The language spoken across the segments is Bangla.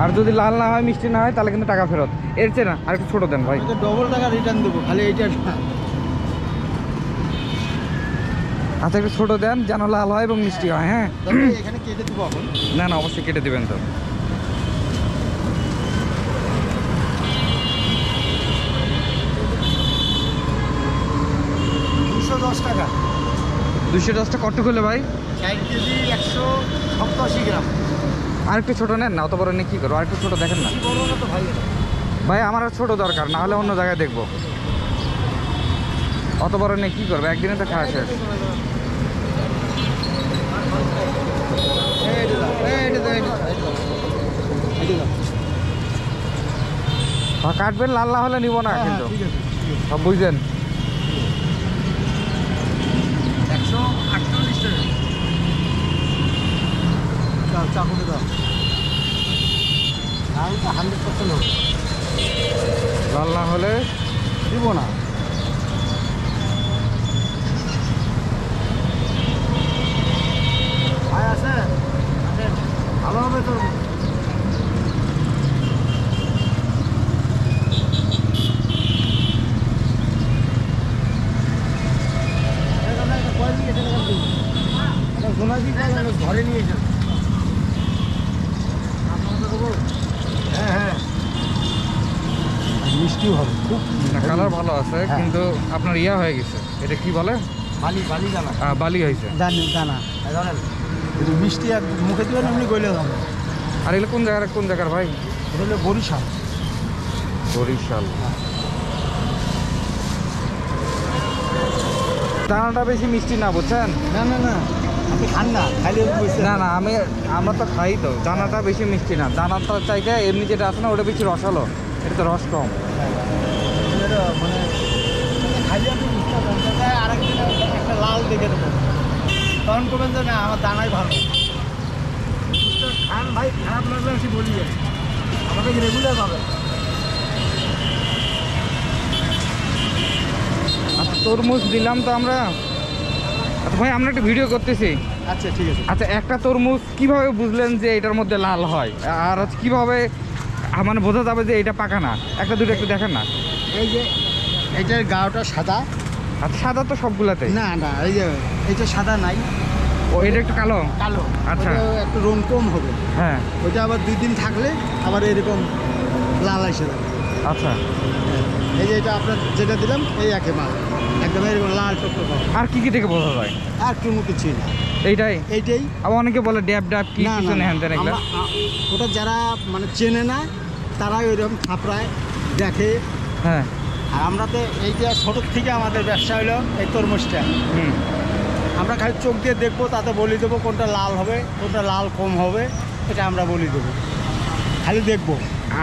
আর যদি লাল না হয়, মিষ্টি না হয়, তাহলে কিন্তু টাকা ফেরত। এর চেয়ে না আর একটু ছোটো দেন ভাই। ডবল টাকা রিটার্ন দেবো, খালি এইটা। আচ্ছা একটু ছোটো দেন, যেন লাল হয় এবং মিষ্টি হয়। হ্যাঁ এখানে কেটে দেবো এখন। না না, অবশ্যই কেটে দেবেন তো। টাকা 210 টাকা কত হলো ভাই? 4 কেজি 187 গ্রাম। আর একটু ছোটো নেন না, অত বড় নিয়ে কী করবো? আর একটু ছোটো দেখেন না ভাই, আমার আর ছোটো দরকার, না হলে অন্য জায়গায় দেখবো। অত বড় নিয়ে কী করবো? একদিনে তো খাওয়া শেষ। কাটবেন, লাল না হলে নিব না কিন্তু, সব বুঝলেন। 148 টাকা চাকুতে দাও। আমি তো 100% হবে, লাল না হলে দিব না। ভাই আছে ভালো হবে তো। ঘরে নিয়ে যান। হ্যাঁ হ্যাঁ, মিষ্টিও হবে খুব। কালার ভালো আছে, কিন্তু আপনার ইয়া হয়ে গেছে, এটা কি বলে? বালি বালি দানা। বালি হয়েছে, দানা জানেন। মিষ্টি আর মুখে দিবেন এমনি গলে হবে। আর এগুলো কোন জায়গার ভাই? এটা হলো বরিশাল। বরিশাল। দানাটা বেশি মিষ্টি না, বুঝছেন? না না না, আপনি খান না, খাইলে না না, আমরা তো খাই তো। দানাটা বেশি মিষ্টি না, দানাটা চাইতে এমনি যেটা আছে না, ওটা বেশি রসালো, এটা তো রস কম। মানে খাইলে আপনি বুঝতে পারবেন। আরেকদিন একটা লাল দেখে দেবো, তখন করবেন যে না আমার দানাই ভালো। খান ভাই, খারাপ লাগলে আমি বলি যাই, আমাকে রেগুলার পাবেন। আচ্ছা তরমুজ দিলাম তো আমরা। আচ্ছা ভাই, আমরা একটা ভিডিও করতেছি। আচ্ছা ঠিক আছে। আচ্ছা, একটা তরমুজ কিভাবে বুঝলেন যে এটার মধ্যে লাল হয়, আর কিভাবে মানে বোঝা যাবে যে এটা পাকা না? একটা দুটো একটু দেখেন না। এই যে এইটার গাওটা সাদা। আচ্ছা, সাদা তো সবগুলাতে? না না, এই যে এইটা সাদা নাই। ও, এটা একটু কালো কালো। আচ্ছা, একটু রং কম হবে। হ্যাঁ, ওইটা আবার 2 দিন থাকলে আবার এরকম লাল এসে যাবে। আচ্ছা। এই যে এটা আপনার যেটা দিলাম এই একে মাল একদম এরকম লাল টকটক। আর কি কি থেকে বোঝা যায়? আর কোনো কিছুই না, এইটাই। আবার অনেকে বলে ড্যাব ড্যাব কি না কিছু না, নেন দেন এগুলা। ওটা যারা মানে চেনে না তারাই ওইরকম থাপড়ায় দেখে। হ্যাঁ, আর আমরা তো এইটা ছোটোর থেকে আমাদের ব্যবসা হলো এই তরমুজটা। আমরা খালি চোখ দিয়ে দেখবো, তাতে বলে দেবো কোনটা লাল হবে, কোনটা লাল কম হবে, এটা আমরা বলে দেবো, খালি দেখবো।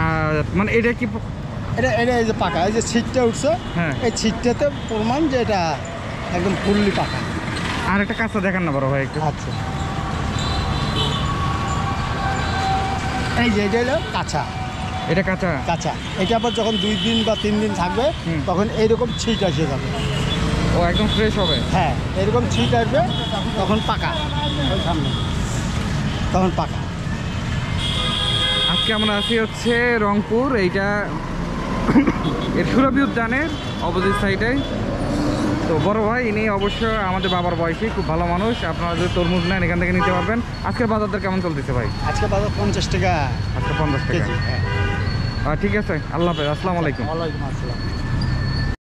আর মানে এটা কি এটা এই যে পাকা, এই যে ছিটটা উঠছে, হ্যাঁ, এই ছিটটাতে প্রমাণ যে এটা একদম ফুললি পাকা। আর একটা কাঁচা দেখান না বড় ভাই একটু। আচ্ছা, এই যে এটা হলো কাঁচা। এটা কাঁচা? কাঁচা। এটা আবার যখন 2 দিন বা 3 দিন থাকবে তখন এইরকম ছিট এসে যাবে। ও, একদম ফ্রেশ হবে? হ্যাঁ, এরকম ছিট আসবে, তখন পাকা। ওই সামনে তখন পাকা। আজকে আমরা আছি হচ্ছে রংপুর, এইটা এর সুরভি উদ্যানের অপোজিট সাইডে। তো বড় ভাই ইনি অবশ্য আমাদের বাবার বয়সী, খুব ভালো মানুষ। আপনারা যদি তরমুজ নেন এখান থেকে নিতে পারবেন। আজকের বাজার দর কেমন চলতেছে ভাই? আজকে বাজার 50 টাকা। আজকে 50 টাকা। কেজি। হ্যাঁ, ঠিক আছে, আল্লাহ হাফেজ, আসসালামু আলাইকুম। ওয়ালাইকুম আসসালাম।